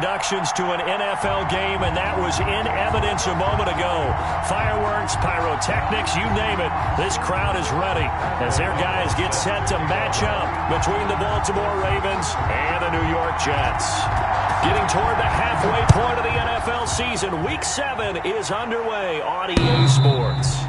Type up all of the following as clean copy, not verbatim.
introductions to an NFL game, and that was in evidence a moment ago. Fireworks, pyrotechnics, you name it. This crowd is ready as their guys get set to match up between the Baltimore Ravens and the New York Jets. Getting toward the halfway point of the NFL season, Week 7 is underway on EA Sports.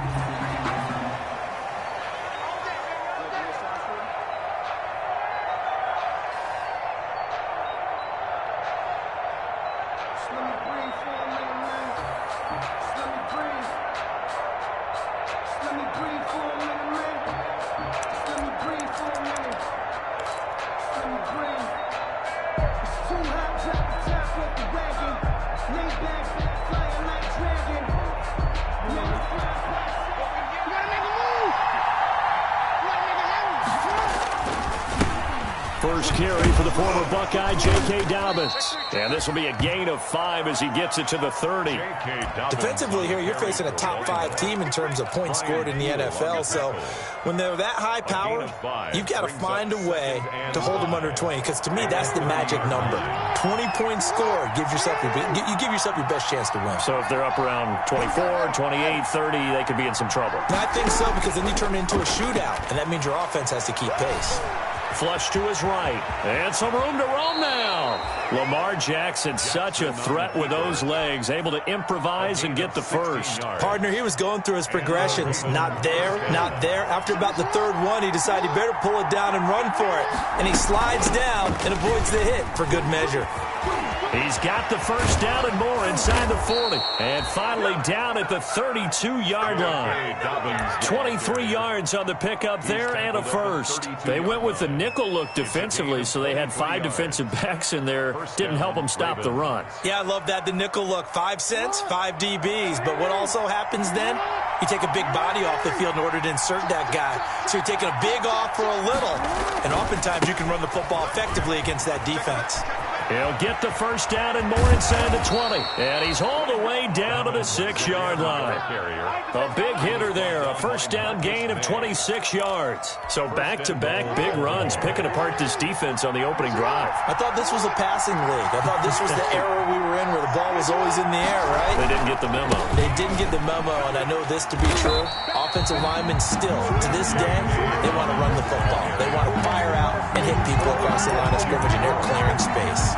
First carry for the former Buckeye, J.K. Dobbins. And this will be a gain of 5 as he gets it to the 30. Defensively here, you're facing a top 5 team in terms of points scored in the NFL. So when they're that high powered, you've got to find a way to hold them under 20. Because to me, that's the magic number. 20 points scored, you give yourself your best chance to win. So if they're up around 24, 28, 30, they could be in some trouble. And I think so, because then you turn it into a shootout. And that means your offense has to keep pace. Flush to his right. And some room to roam now. Lamar Jackson, such a threat with those legs, able to improvise and get the first. Partner, he was going through his progressions. Not there, not there. After about the third one, he decided he better pull it down and run for it. And he slides down and avoids the hit for good measure. He's got the first down and more inside the 40. And finally down at the 32-yard line. 23 yards on the pickup there and a first. They went with the nickel look defensively, so they had 5 defensive backs in there. Didn't help them stop the run. Yeah, I love that, the nickel look. 5 cents, 5 DBs. But what also happens then? You take a big body off the field in order to insert that guy. So you're taking a big off for a little. And oftentimes you can run the football effectively against that defense. He'll get the first down and more inside the 20. And he's hauled away down to the 6-yard line. A big hitter there. A first down gain of 26 yards. So back-to-back big runs, picking apart this defense on the opening drive. I thought this was a passing league. I thought this was the era we were in where the ball was always in the air, right? They didn't get the memo. They didn't get the memo, and I know this to be true. Offensive linemen still, to this day, they want to run the football. They want to fire out and hit people across the line of scrimmage, and they're clearing space.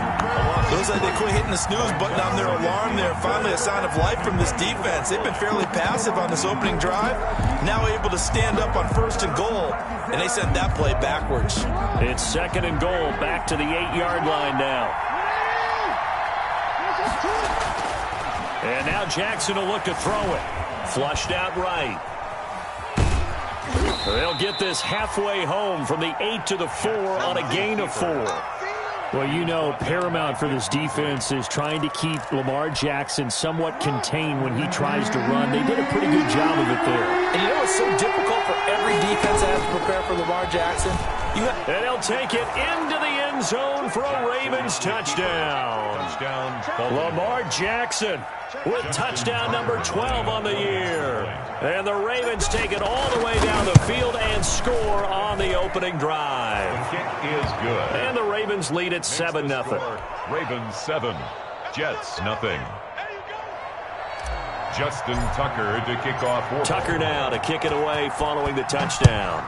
Looks like they quit hitting the snooze button on their alarm there. Finally a sign of life from this defense. They've been fairly passive on this opening drive. Now able to stand up on 1st and goal, and they sent that play backwards. It's 2nd and goal, back to the 8-yard line now. And now Jackson will look to throw it. Flushed out right. They'll get this halfway home from the 8 to the 4 on a gain of 4. Well, you know, paramount for this defense is trying to keep Lamar Jackson somewhat contained when he tries to run. They did a pretty good job of it there. And you know what's so difficult for every defense that has to prepare for Lamar Jackson? And he'll take it into the end zone for a Ravens touchdown. Lamar Jackson with touchdown number 12 on the year. And the Ravens take it all the way down the field and score on the opening drive. The kick is good. And the Ravens lead at 7-0. Ravens 7, Jets nothing. Justin Tucker to kick off. Tucker now to kick it away following the touchdown.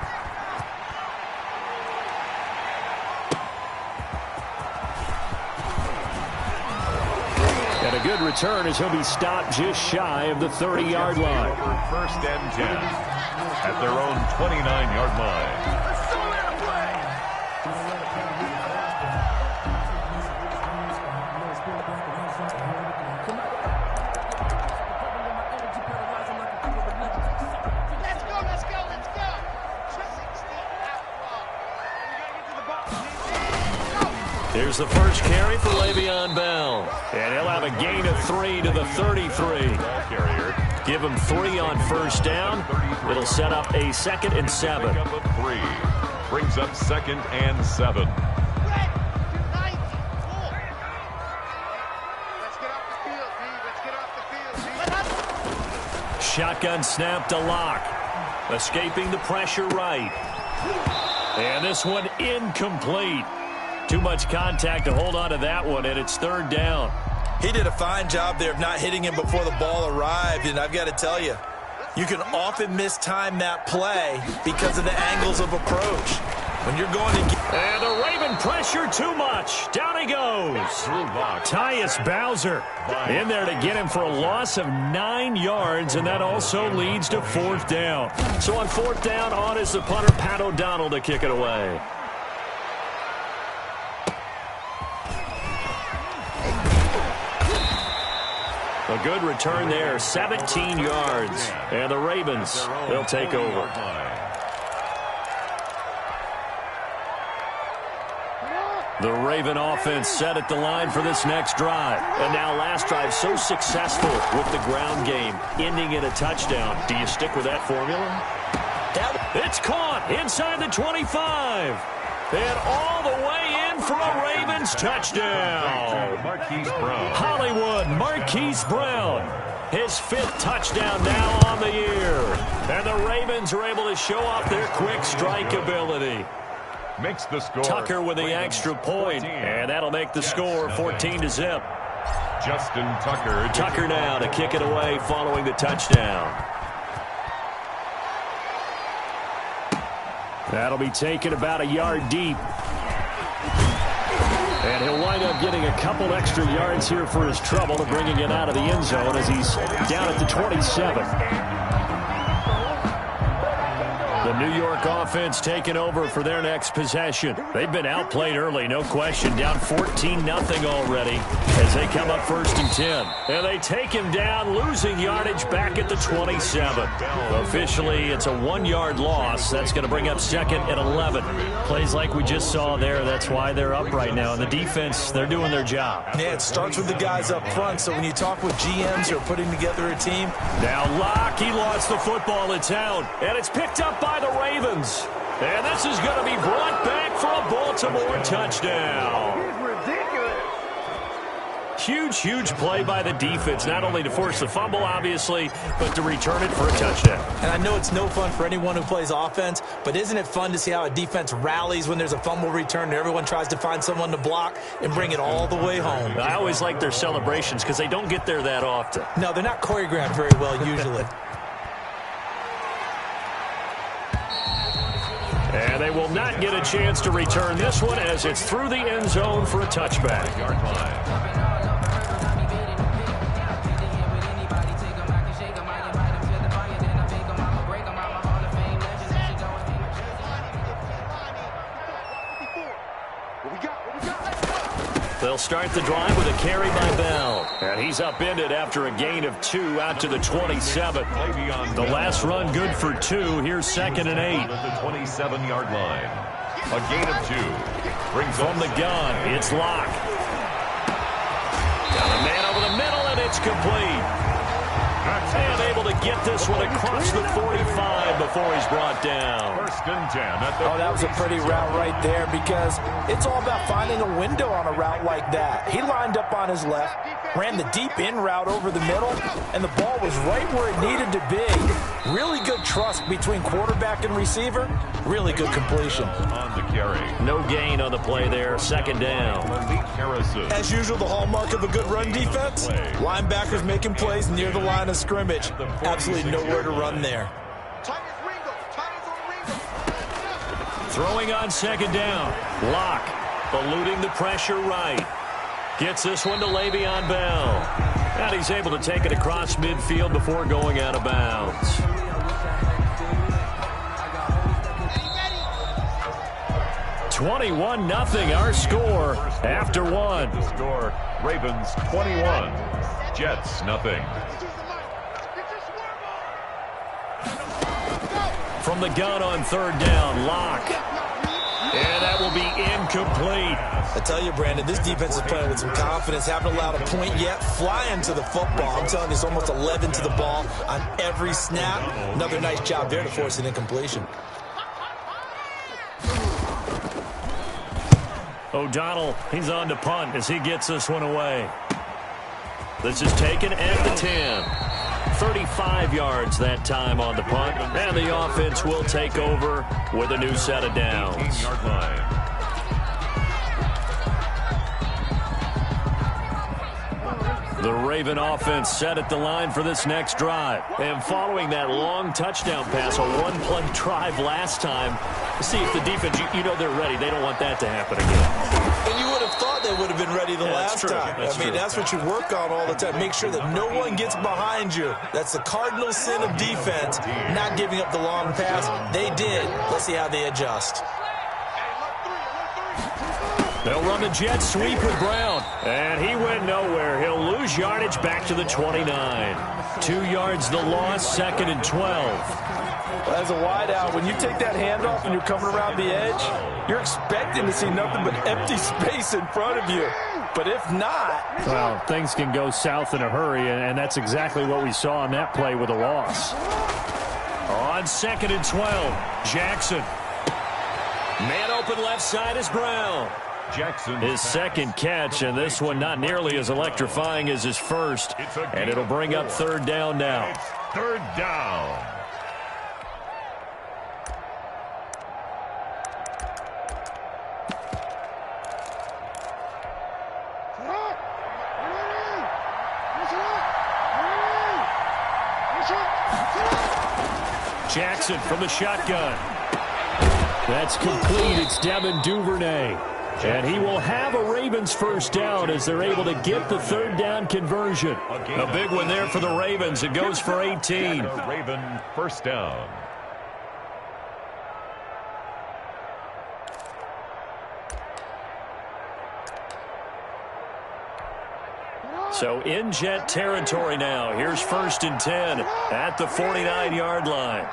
And a good return as he'll be stopped just shy of the 30-yard line. 1st and 10 at their own 29-yard line. Here's the first carry for Le'Veon Bell. And he'll have a gain of 3 to the 33. Give him 3 on first down. It'll set up a 2nd and 7. Brings up 2nd and 7. Shotgun snap to Lock. Escaping the pressure right. And this one incomplete. Too much contact to hold on to that one, and it's third down. He did a fine job there of not hitting him before the ball arrived, and I've got to tell you, you can often mistime that play because of the angles of approach. When you're going to get... And the Raven pressure too much. Down he goes. Tyus Bowser in there to get him for a loss of 9 yards, and that also leads to fourth down. So on fourth down, on is the punter, Pat O'Donnell, to kick it away. A good return there, 17 yards. And the Ravens, they'll take over. The Raven offense set at the line for this next drive. And now last drive so successful with the ground game, ending in a touchdown. Do you stick with that formula? It's caught inside the 25. And all the way in for a Ravens touchdown. Hollywood Marquise Brown. His 5th touchdown now on the year. And the Ravens are able to show off their quick strike ability. Makes the score. Tucker with the extra point, and that'll make the score 14-0. Justin Tucker. Tucker now to kick it away following the touchdown. That'll be taken about a yard deep. And he'll wind up getting a couple extra yards here for his trouble to bringing it out of the end zone as he's down at the 27. The New York offense taking over for their next possession. They've been outplayed early, no question. Down 14-0 already as they come up 1st and 10. And they take him down, losing yardage back at the 27. Officially, it's a 1-yard loss. That's going to bring up 2nd and 11. Plays like we just saw there. That's why they're up right now. And the defense, they're doing their job. Yeah, it starts with the guys up front. So when you talk with GMs who are putting together a team. Now Locke, he lost the football. It's out. And it's picked up by the Ravens. And this is going to be brought back for a Baltimore touchdown. Huge play by the defense, not only to force the fumble, obviously, but to return it for a touchdown. And I know it's no fun for anyone who plays offense, but isn't it fun to see how a defense rallies when there's a fumble return and everyone tries to find someone to block and bring it all the way home? I always like their celebrations because they don't get there that often. No, they're not choreographed very well usually. And they will not get a chance to return this one as it's through the end zone for a touchback. They'll start the drive with a carry by Bell. And he's upended after a gain of 2 out to the 27. The last run good for 2. Here's 2nd and 8. At the 27-yard line. A gain of 2. Brings from the gun. It's Locke. Got a man over the middle, and it's complete. And able to get this one across the 45 before he's brought down. 1st and 10. Oh, that was a pretty route right there because it's all about finding a window on a route like that. He lined up on his left, ran the deep in route over the middle, and the ball was right where it needed to be. Really good trust between quarterback and receiver. Really good completion. On the carry. No gain on the play there. 2nd down. As usual, the hallmark of a good run defense. Linebackers making plays near the line of scrimmage. Absolutely nowhere to run there. Throwing on 2nd down. Locke eluding the pressure right. Gets this one to Le'Veon Bell. And he's able to take it across midfield before going out of bounds. $21-0 our score after 1. The score, Ravens 21, Jets nothing. From the gun on 3rd down, Locke. And that will be incomplete. I tell you, Brandon, this defense is playing with some confidence. Haven't allowed a point yet. Flying to the football. I'm telling you, it's almost 11 to the ball on every snap. Another nice job there to force an incompletion. O'Donnell, he's on to punt as he gets this one away. This is taken at the 10. 35 yards that time on the punt. And the offense will take over with a new set of downs. The Raven offense set at the line for this next drive. And following that long touchdown pass, a one-play drive last time, see if the defense, you know they're ready. They don't want that to happen again. And you would have thought they would have been ready the last time. That's what you work on all the time. Make sure that no one gets behind you. That's the cardinal sin of defense, not giving up the long pass. They did. Let's see how they adjust. They'll run the jet sweep with Brown. And he went nowhere. He'll lose yardage back to the 29. 2 yards the loss, 2nd and 12. Well, as a wideout, when you take that handoff and you're coming around the edge, you're expecting to see nothing but empty space in front of you. But if not... Well, things can go south in a hurry, and that's exactly what we saw on that play with a loss. On 2nd and 12, Jackson. Man open left side is Brown. Jackson. His second catch, and this one not nearly as electrifying as his first. And it'll bring up 3rd down now. It's 3rd down. Jackson from the shotgun. That's complete. It's Devin Duvernay. And he will have a Ravens first down as they're able to get the 3rd down conversion. A big one there for the Ravens. It goes for 18. Raven first down. So in jet territory now. Here's 1st and 10 at the 49-yard line.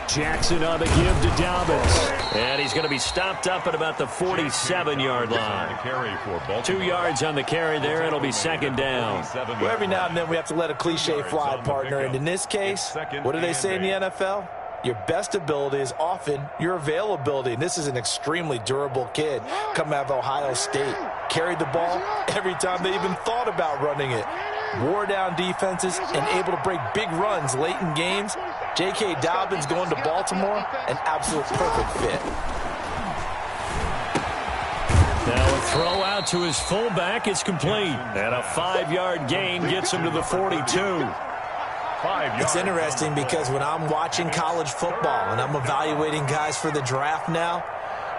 Jackson on the give to Dobbins. And he's going to be stopped up at about the 47-yard line. 2 yards on the carry there. It'll be 2nd down. Well, every now and then we have to let a cliche fly, partner. And in this case, what do they say in the NFL? Your best ability is often your availability. And this is an extremely durable kid coming out of Ohio State. Carried the ball every time they even thought about running it. Wore down defenses and able to break big runs late in games. J.K. Dobbins going to Baltimore, an absolute perfect fit. Now a throw out to his fullback is complete. And a 5-yard gain gets him to the 42. It's interesting because when I'm watching college football and I'm evaluating guys for the draft now,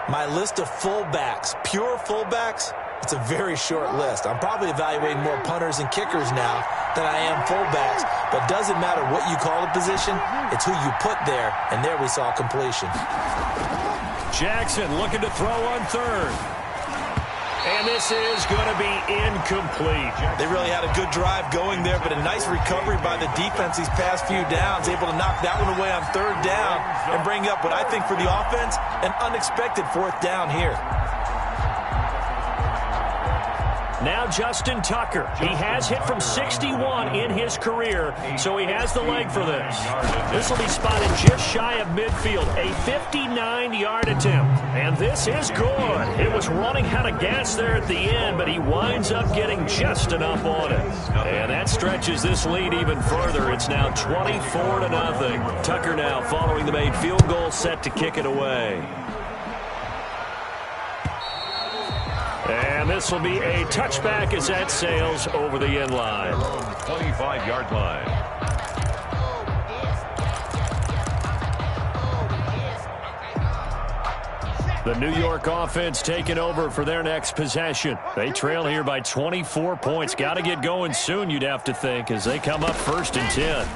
my list of fullbacks, pure fullbacks, it's a very short list. I'm probably evaluating more punters and kickers now than I am fullbacks, but it doesn't matter what you call the position, it's who you put there, and there we saw completion. Jackson looking to throw on 3rd. And this is going to be incomplete. They really had a good drive going there, but a nice recovery by the defense these past few downs, able to knock that one away on 3rd down and bring up what I think for the offense, an unexpected 4th down here. Now Justin Tucker. He has hit from 61 in his career, so he has the leg for this. This will be spotted just shy of midfield, a 59-yard attempt. And this is good. It was running out of gas there at the end, but he winds up getting just enough on it. And that stretches this lead even further. It's now 24-0. Tucker now following the made field goal, set to kick it away. And this will be a touchback as that sails over the end line. 25-yard line. The New York offense taking over for their next possession. They trail here by 24 points. Got to get going soon, you'd have to think, as they come up 1st and 10.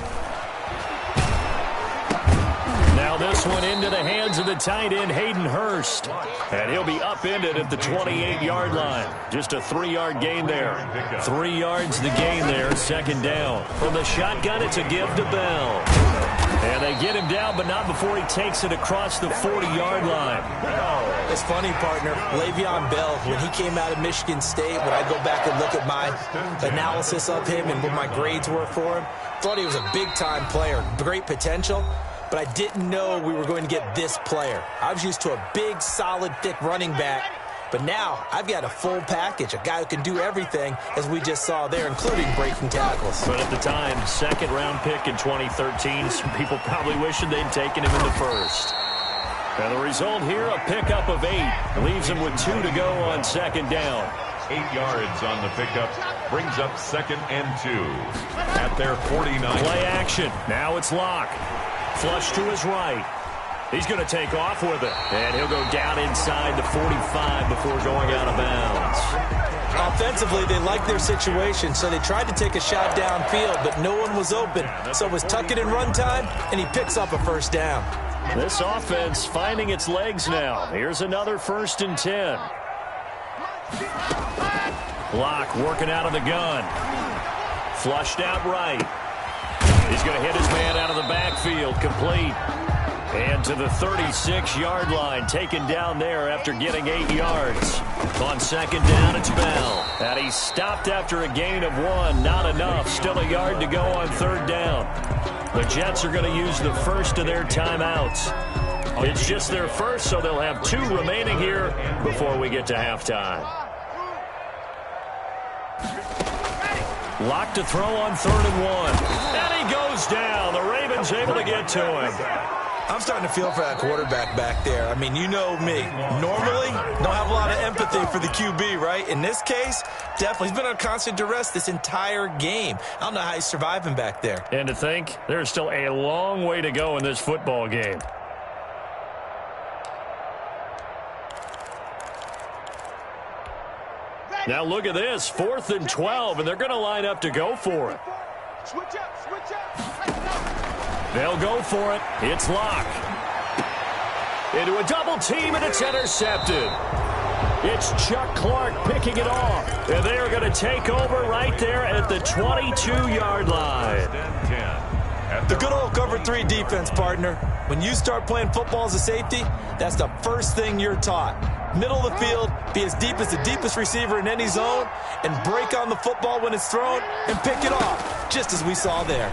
Now this one into the hands of the tight end, Hayden Hurst. And he'll be upended at the 28-yard line. Just a 3-yard gain there. 3 yards the gain there, 2nd down. From the shotgun, it's a give to Bell. And they get him down, but not before he takes it across the 40-yard line. It's funny, partner. Le'Veon Bell, when he came out of Michigan State, when I go back and look at my analysis of him and what my grades were for him, thought he was a big-time player, great potential. But I didn't know we were going to get this player. I was used to a big, solid, thick running back. But now I've got a full package, a guy who can do everything, as we just saw there, including breaking tackles. But at the time, 2nd-round pick in 2013, some people probably wishing they'd taken him in the 1st. And the result here, a pickup of 8. Leaves them with 2 to go on second down. 8 yards on the pickup. Brings up 2nd and 2 at their 49. Play action. Now it's Locke. Flush to his right. He's going to take off with it. And he'll go down inside the 45 before going out of bounds. Offensively, they liked their situation, so they tried to take a shot downfield, but no one was open. So it was tuck it in run time, and he picks up a first down. This offense finding its legs now. Here's another 1st and 10. Locke working out of the gun. Flushed out right. He's going to hit his man out of the backfield. Complete. And to the 36-yard line, taken down there after getting 8 yards. On second down, it's Bell. And he's stopped after a gain of 1. Not enough. Still a yard to go on 3rd down. The Jets are going to use the first of their timeouts. It's just their first, so they'll have 2 remaining here before we get to halftime. Locke to throw on 3rd and 1. And he goes down. The Ravens able to get to him. I'm starting to feel for that quarterback back there. I mean, you know me. Normally, don't have a lot of empathy for the QB, right? In this case, definitely. He's been on constant duress this entire game. I don't know how he's surviving back there. And to think, there's still a long way to go in this football game. Now look at this, 4th and 12, and they're going to line up to go for it. Switch up. They'll go for it. It's Locke. Into a double team, and it's intercepted. It's Chuck Clark picking it off. And they are going to take over right there at the 22-yard line. The good old cover 3 defense, partner. When you start playing football as a safety, that's the first thing you're taught. Middle of the field, be as deep as the deepest receiver in any zone, and break on the football when it's thrown and pick it off, just as we saw there.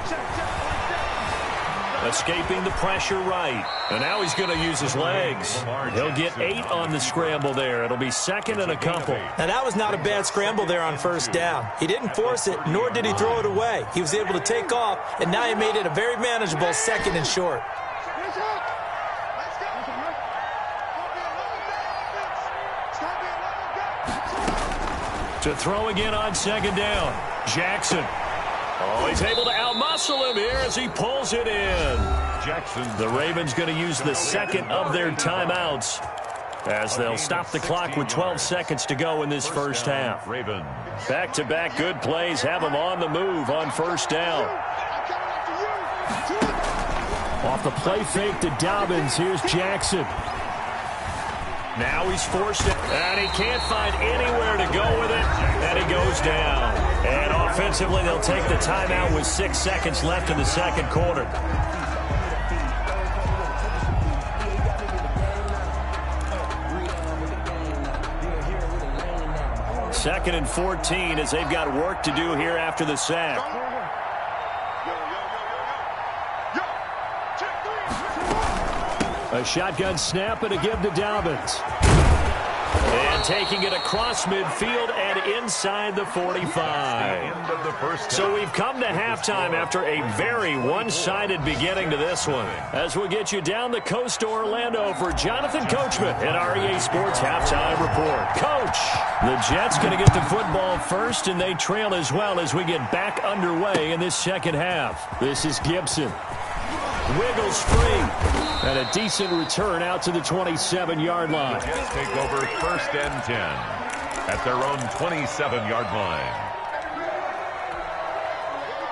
Escaping the pressure right. And now he's going to use his legs. He'll get 8 on the scramble there. It'll be 2nd and a couple. Now, that was not a bad scramble there on 1st down. He didn't force it, nor did he throw it away. He was able to take off, and now he made it a very manageable 2nd and short. To throw again on 2nd down. Jackson. Oh, he's able to outmuscle him here as he pulls it in. Jackson. The Ravens going to use the 2nd of their timeouts as they'll stop the clock with 12 seconds to go in this first half. Ravens. Back-to-back good plays have them on the move on 1st down. Off the play fake to Dobbins. Here's Jackson. Now he's forced it, and he can't find anywhere to go with it, and he goes down. And offensively, they'll take the timeout with 6 seconds left in the 2nd quarter. Second and 14 as they've got work to do here after the sack. A shotgun snap and a give to Dobbins. And taking it across midfield and inside the 45. So we've come to halftime after a very one-sided beginning to this one. As we'll get you down the coast to Orlando for Jonathan Coachman at REA Sports Halftime Report. Coach, the Jets going to get the football first, and they trail as well as we get back underway in this second half. This is Gibson. Wiggles free. And a decent return out to the 27-yard line. Jets take over 1st and 10 at their own 27-yard line.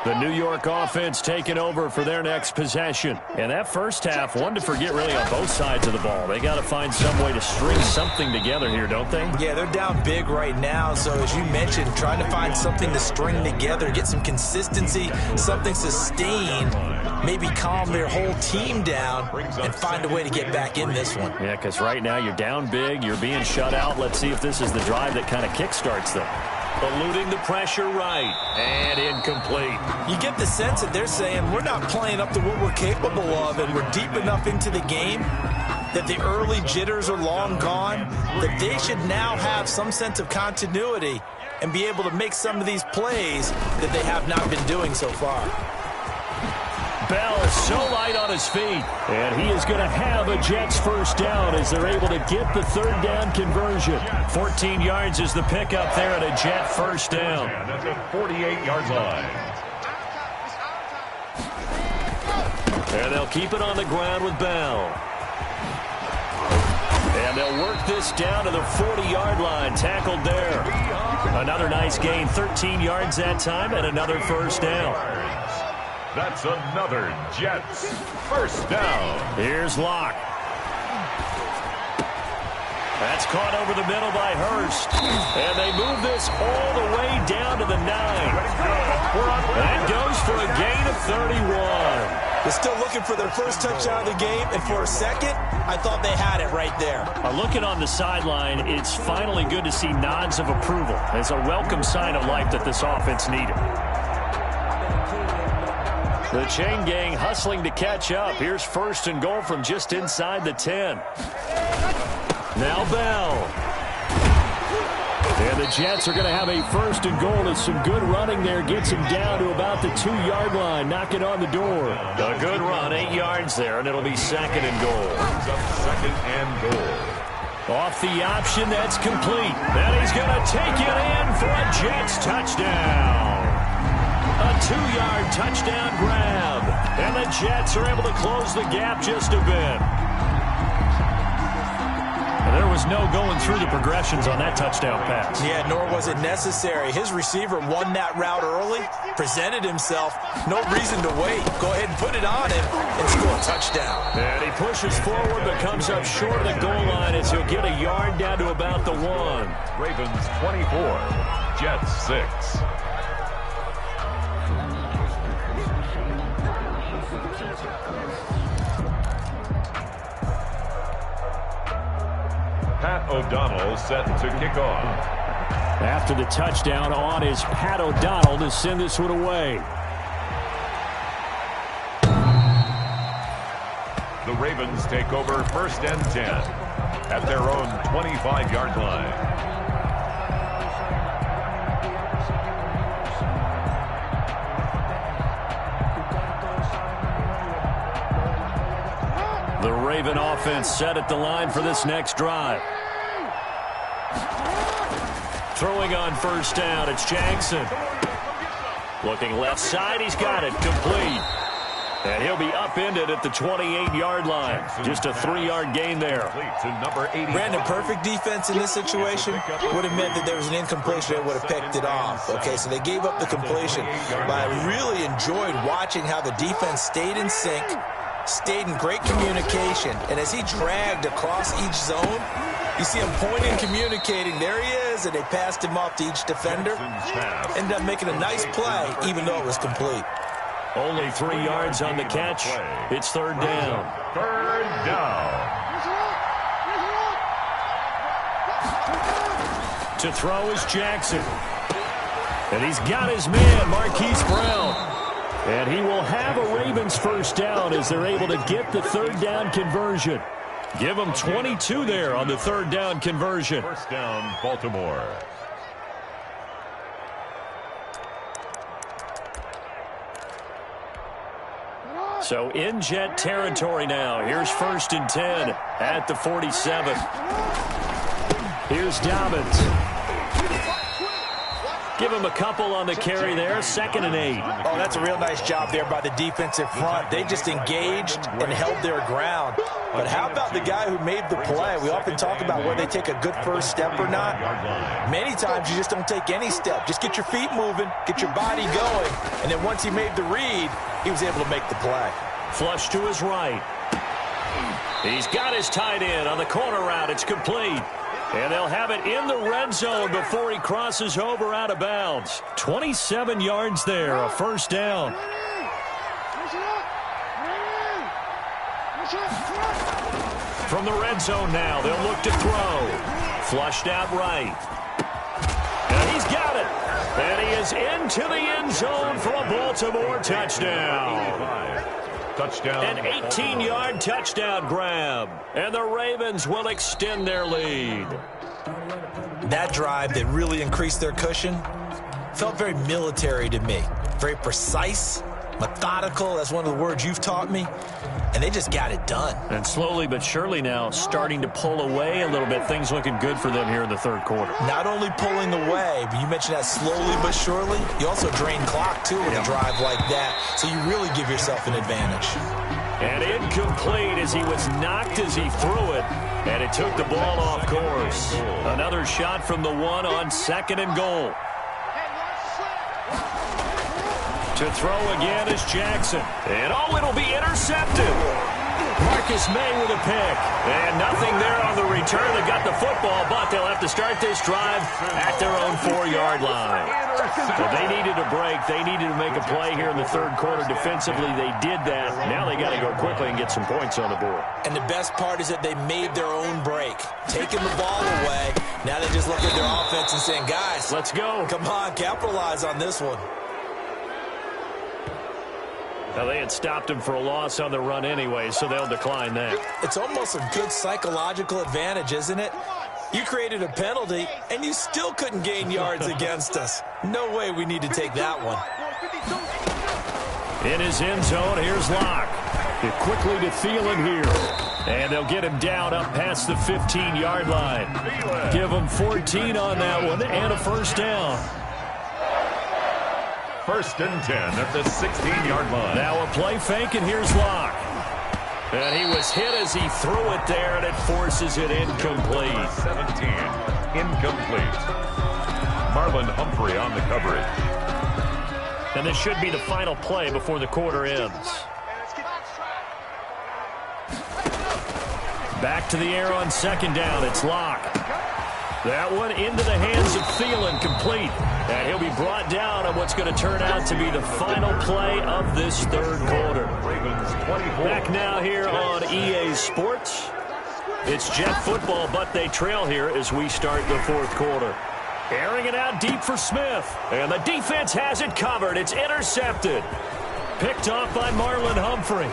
The New York offense taking over for their next possession. And that first half, one to forget really on both sides of the ball. They got to find some way to string something together here, don't they? Yeah, they're down big right now. So as you mentioned, trying to find something to string together, get some consistency, something sustained, maybe calm their whole team down and find a way to get back in this one. Yeah, because right now you're down big, you're being shut out. Let's see if this is the drive that kind of kickstarts them. Eluding the pressure right, and incomplete. You get the sense that they're saying we're not playing up to what we're capable of, and we're deep enough into the game that the early jitters are long gone, that they should now have some sense of continuity and be able to make some of these plays that they have not been doing so far. Bell is so light on his feet. And he is going to have a Jets first down as they're able to get the third down conversion. 14 yards is the pickup there at a Jet first down. At the 48-yard line. And they'll keep it on the ground with Bell. And they'll work this down to the 40-yard line. Tackled there. Another nice gain. 13 yards that time and another first down. That's another Jets first down. Here's Locke. That's caught over the middle by Hurst. And they move this all the way down to the 9. That goes for a gain of 31. They're still looking for their first touchdown of the game, and for a second, I thought they had it right there. Looking on the sideline, it's finally good to see nods of approval. It's a welcome sign of life that this offense needed. The chain gang hustling to catch up. Here's first and goal from just inside the 10. Now Bell. And the Jets are going to have a first and goal as some good running there gets him down to about the 2-yard line, knocking on the door. A good run, 8 yards there, and it'll be second and goal. Second and goal. Off the option, that's complete. And he's going to take it in for a Jets touchdown. A 2-yard touchdown grab. And the Jets are able to close the gap just a bit. There was no going through the progressions on that touchdown pass. Yeah, nor was it necessary. His receiver won that route early, presented himself. No reason to wait. Go ahead and put it on him and score a touchdown. And he pushes forward but comes up short of the goal line as he'll get a yard down to about the 1. Ravens 24, Jets 6. Pat O'Donnell set to kick off. After the touchdown on is Pat O'Donnell to send this one away. The Ravens take over first and 10 at their own 25-yard line. The Raven offense set at the line for this next drive. Throwing on first down, it's Jackson. Looking left side, he's got it, complete. And he'll be upended at the 28-yard line. Just a 3-yard gain there. Brandon, perfect defense in this situation would have meant that there was an incompletion that would have picked it off. Okay, so they gave up the completion. But I really enjoyed watching how the defense stayed in sync, stayed in great communication, and as he dragged across each zone, you see him pointing, communicating. There he is, and they passed him off to each defender. Ended up making a nice play, even though it was complete. Only 3 yards on the catch. It's third down. Third down. To throw is Jackson. And he's got his man, Marquise Brown. And he will have a Ravens first down as they're able to get the third down conversion. Give them 22 there on the third down conversion. First down, Baltimore. So in Jet territory now. Here's first and 10 at the 47. Here's Dobbins. Give him a couple on the carry there. Second and 8. Oh, that's a real nice job there by the defensive front. They just engaged and held their ground. But how about the guy who made the play? We often talk about whether they take a good first step or not. Many times you just don't take any step. Just get your feet moving, get your body going, and then once he made the read, he was able to make the play. Flush to his right. He's got his tight end on the corner route. It's complete. And they'll have it in the red zone before he crosses over out of bounds. 27 yards there, a first down. From the red zone now, they'll look to throw. Flushed out right. And he's got it. And he is into the end zone for a Baltimore touchdown. Touchdown. An 18-yard touchdown grab. And the Ravens will extend their lead. That drive that really increased their cushion felt very military to me. Very precise, methodical. That's one of the words you've taught me. And they just got it done. And slowly but surely now starting to pull away a little bit. Things looking good for them here in the third quarter. Not only pulling away, but you mentioned that slowly but surely. You also drain clock, too, with a drive like that. So you really give yourself an advantage. And incomplete as he was knocked as he threw it. And it took the ball off course. Another shot from the one on second and goal. To throw again is Jackson. And it'll be intercepted. Marcus May with a pick. And nothing there on the return. They got the football, but they'll have to start this drive at their own 4-yard line. So they needed a break. They needed to make a play here in the third quarter. Defensively, they did that. Now they got to go quickly and get some points on the board. And the best part is that they made their own break. Taking the ball away. Now they just look at their offense and saying, guys, let's go. Come on, capitalize on this one. Now, they had stopped him for a loss on the run anyway, so they'll decline that. It's almost a good psychological advantage, isn't it? You created a penalty, and you still couldn't gain yards against us. No way we need to take that one. In his end zone, here's Locke. Quickly to Thielen here. And they'll get him down up past the 15-yard line. Give him 14 on that one and a first down. First and 10 at the 16-yard line. Now a play fake, and here's Locke. And he was hit as he threw it there, and it forces it incomplete. 17, incomplete. Marlon Humphrey on the coverage. And this should be the final play before the quarter ends. Back to the air on second down. It's Locke. That one into the hands of Thielen, complete. And he'll be brought down on what's going to turn out to be the final play of this third quarter. Back now here on EA Sports. It's Jet football, but they trail here as we start the fourth quarter. Airing it out deep for Smith. And the defense has it covered. It's intercepted. Picked off by Marlon Humphrey.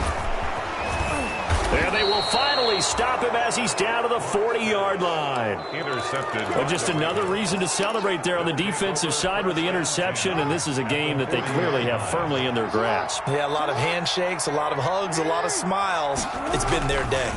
And they will finally stop him as he's down to the 40-yard line. Intercepted. But just another reason to celebrate there on the defensive side with the interception, and this is a game that they clearly have firmly in their grasp. Yeah, a lot of handshakes, a lot of hugs, a lot of smiles. It's been their day.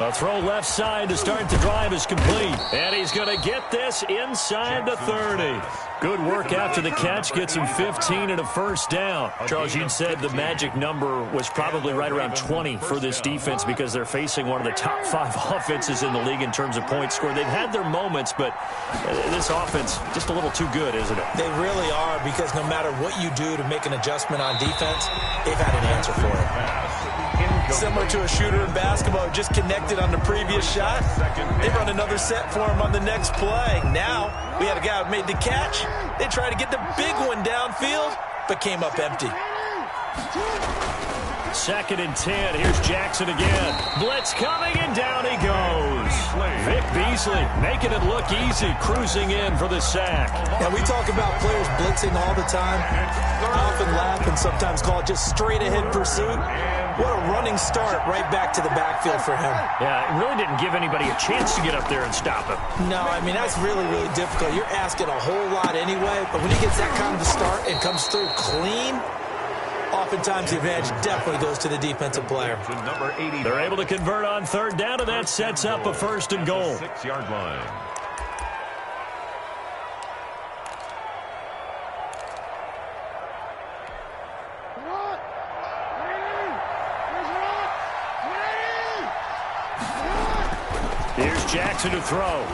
A throw left side to start the drive is complete. And he's going to get this inside the 30. Good work after the catch. Gets him 15 and a first down. Charles, you'd said the magic number was probably right around 20 for this defense because they're facing one of the top 5 offenses in the league in terms of points scored. They've had their moments, but this offense just a little too good, isn't it? They really are, because no matter what you do to make an adjustment on defense, they've had an answer for it. Similar to a shooter in basketball, just connected on the previous shot. They run another set for him on the next play. Now, we had a guy who made the catch. They tried to get the big one downfield, but came up empty. Second and 10. Here's Jackson again. Blitz coming, and down he goes. Vic Beasley making it look easy, cruising in for the sack. Now, we talk about players blitzing all the time. I often laugh and sometimes call it just straight-ahead pursuit. What a running start right back to the backfield for him. Yeah, it really didn't give anybody a chance to get up there and stop him. No, I mean, that's really, really difficult. You're asking a whole lot anyway, but when he gets that kind of a start and comes through clean, oftentimes the advantage definitely goes to the defensive player. They're able to convert on third down, and that sets up a first and goal. 6-yard line. Here's Jackson to throw.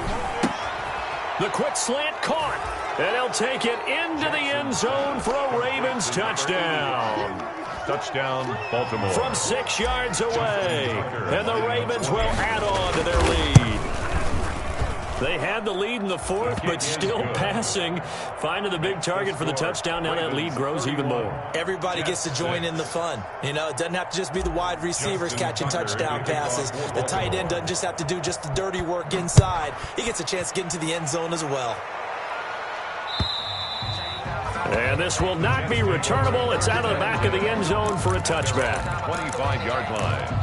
The quick slant caught. And he'll take it into the end zone for a Ravens touchdown. Touchdown, Baltimore. From 6 yards away. And the Ravens will add on to their lead. They had the lead in the fourth, but still passing. Finding the big target for the touchdown. Now that lead grows even more. Everybody gets to join in the fun. You know, it doesn't have to just be the wide receivers catching touchdown passes. The tight end doesn't just have to do just the dirty work inside. He gets a chance to get into the end zone as well. And this will not be returnable. It's out of the back of the end zone for a touchback. 25-yard line.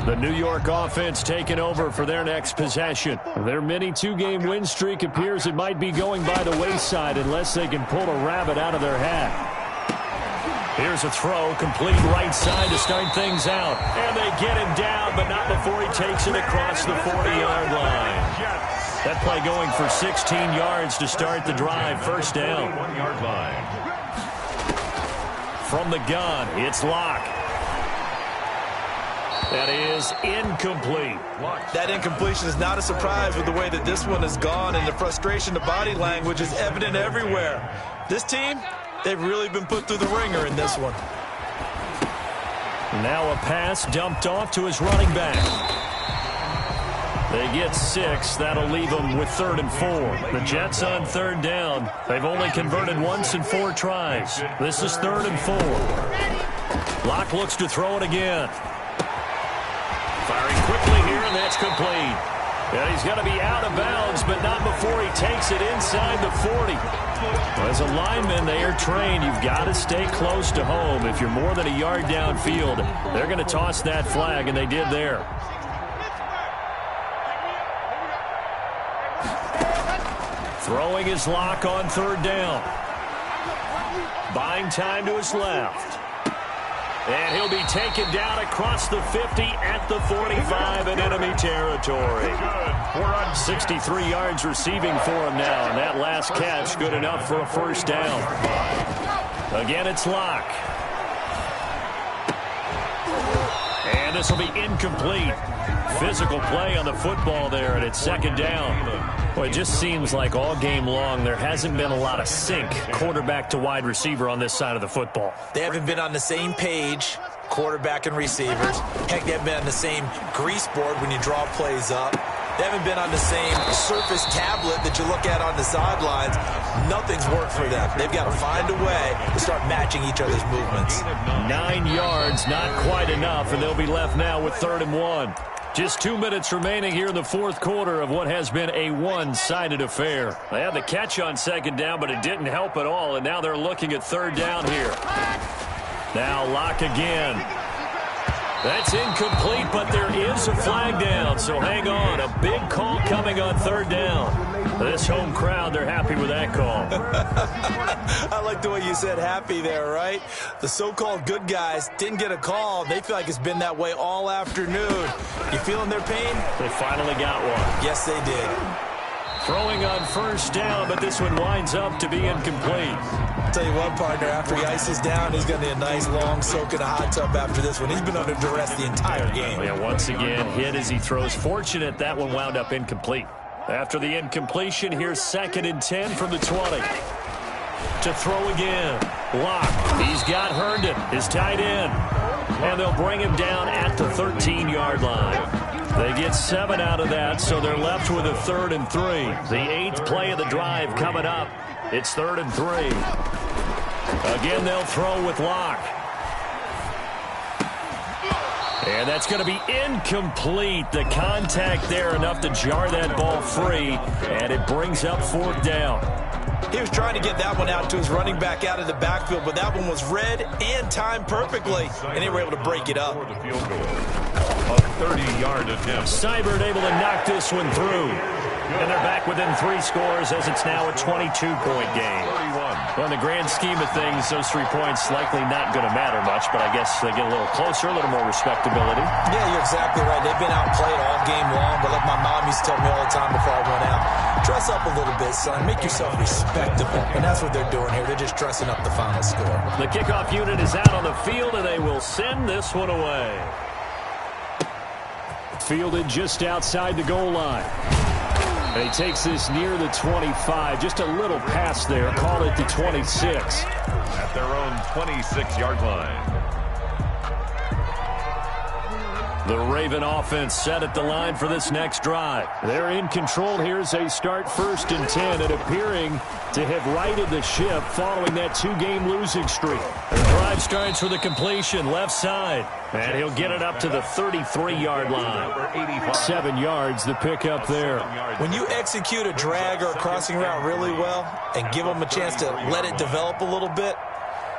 The New York offense taking over for their next possession. Their mini two-game win streak appears it might be going by the wayside unless they can pull a rabbit out of their hat. Here's a throw, complete right side to start things out. And they get him down, but not before he takes it across the 40-yard line. That play going for 16 yards to start the drive. First down. 1-yard line. From the gun, it's Locke. That is incomplete. That incompletion is not a surprise with the way that this one has gone, and the frustration, the body language is evident everywhere. This team, they've really been put through the ringer in this one. Now a pass dumped off to his running back. They get 6. That'll leave them with 3rd and 4. The Jets on 3rd down. They've only converted once in 4 tries. This is 3rd and 4. Locke looks to throw it again. Firing quickly here, and that's complete. And he's going to be out of bounds, but not before he takes it inside the 40. As a lineman, they are trained. You've got to stay close to home. If you're more than a yard downfield, they're going to toss that flag, and they did there. Throwing his Locke on 3rd down. Buying time to his left. And he'll be taken down across the 50 at the 45 in enemy territory. 63 yards receiving for him now, and that last catch good enough for a first down. Again, it's Locke. And this will be incomplete. Physical play on the football there, and it's 2nd down. Well, it just seems like all game long there hasn't been a lot of sync quarterback to wide receiver on this side of the football. They haven't been on the same page, quarterback and receivers. Heck, they haven't been on the same grease board when you draw plays up. They haven't been on the same Surface tablet that you look at on the sidelines. Nothing's worked for them. They've got to find a way to start matching each other's movements. 9 yards, not quite enough, and they'll be left now with 3rd and 1. Just 2 minutes remaining here in the 4th quarter of what has been a one-sided affair. They had the catch on 2nd down, but it didn't help at all, and now they're looking at 3rd down here. Now Locke again. That's incomplete, but there is a flag down, so hang on. A big call coming on 3rd down. This home crowd, they're happy with that call. I like the way you said happy there, right? The so-called good guys didn't get a call. They feel like it's been that way all afternoon. You feeling their pain? They finally got one. Yes, they did. Throwing on 1st down, but this one winds up to be incomplete. I'll tell you what, partner, after he ices down, he's going to need a nice long soak in a hot tub after this one. He's been under duress the entire game. Yeah, once again, hit as he throws. Fortunate that one wound up incomplete. After the incompletion, here's 2nd and 10 from the 20. To throw again. Locke. He's got Herndon, his tight end. And they'll bring him down at the 13-yard line. They get 7 out of that, so they're left with a 3rd and 3. The 8th play of the drive coming up. It's 3rd and 3. Again, they'll throw with Locke. And that's going to be incomplete. The contact there enough to jar that ball free, and it brings up 4th down. He was trying to get that one out to his running back out of the backfield, but that one was read and timed perfectly, and they were able to break it up. A 30-yard attempt. Seibert able to knock this one through. And they're back within 3 scores as it's now a 22-point game. Well, in the grand scheme of things, those 3 points likely not going to matter much, but I guess they get a little closer, a little more respectability. Yeah, you're exactly right. They've been outplayed all game long, but like my mom used to tell me all the time before I went out, dress up a little bit, son. Make yourself respectable. And that's what they're doing here. They're just dressing up the final score. The kickoff unit is out on the field, and they will send this one away. Fielded just outside the goal line. And he takes this near the 25. Just a little pass there. Call it the 26. At their own 26-yard line. The Raven offense set at the line for this next drive. They're in control here as they start 1st and 10 and appearing to have righted the ship following that 2-game losing streak. The drive starts with a completion left side. And he'll get it up to the 33-yard line. 7 yards the pickup there. When you execute a drag or a crossing route really well and give them a chance to let it develop a little bit,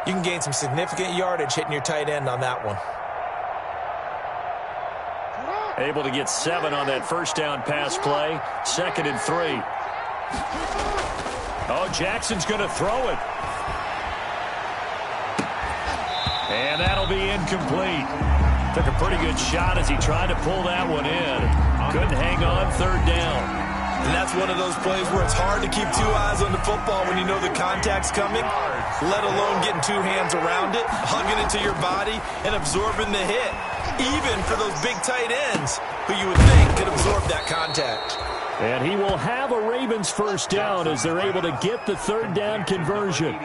you can gain some significant yardage hitting your tight end on that one. Able to get 7 on that first down pass play. 2nd and 3. Oh, Jackson's going to throw it. And that'll be incomplete. Took a pretty good shot as he tried to pull that one in. Couldn't hang on 3rd down. And that's one of those plays where it's hard to keep 2 eyes on the football when you know the contact's coming, let alone getting 2 hands around it, hugging it to your body, and absorbing the hit, even for those big tight ends who you would think could absorb that contact. And he will have a Ravens first down as they're able to get the 3rd down conversion.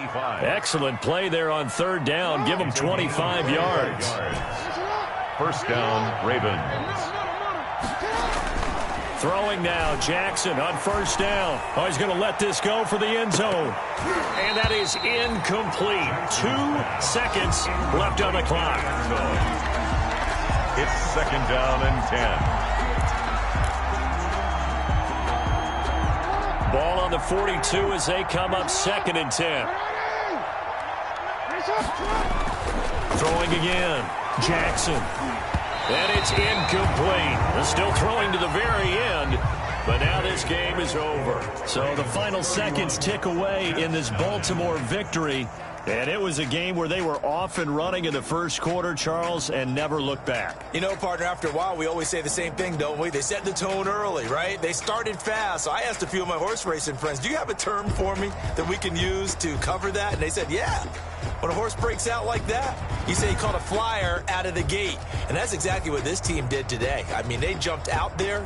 Excellent play there on 3rd down. Give them 25 yards. First down, Ravens. Throwing now, Jackson on 1st down. Oh, he's going to let this go for the end zone. And that is incomplete. 2 seconds left on the clock. It's 2nd down and 10. Ball on the 42 as they come up 2nd and 10. Throwing again, Jackson. And it's incomplete. They're still throwing to the very end, but now this game is over. So the final seconds tick away in this Baltimore victory. And it was a game where they were off and running in the first quarter, Charles, and never looked back. You know, partner, after a while, we always say the same thing, don't we? They set the tone early, right? They started fast. So I asked a few of my horse racing friends, do you have a term for me that we can use to cover that? And they said, yeah. When a horse breaks out like that, you say he caught a flyer out of the gate. And that's exactly what this team did today. I mean, they jumped out there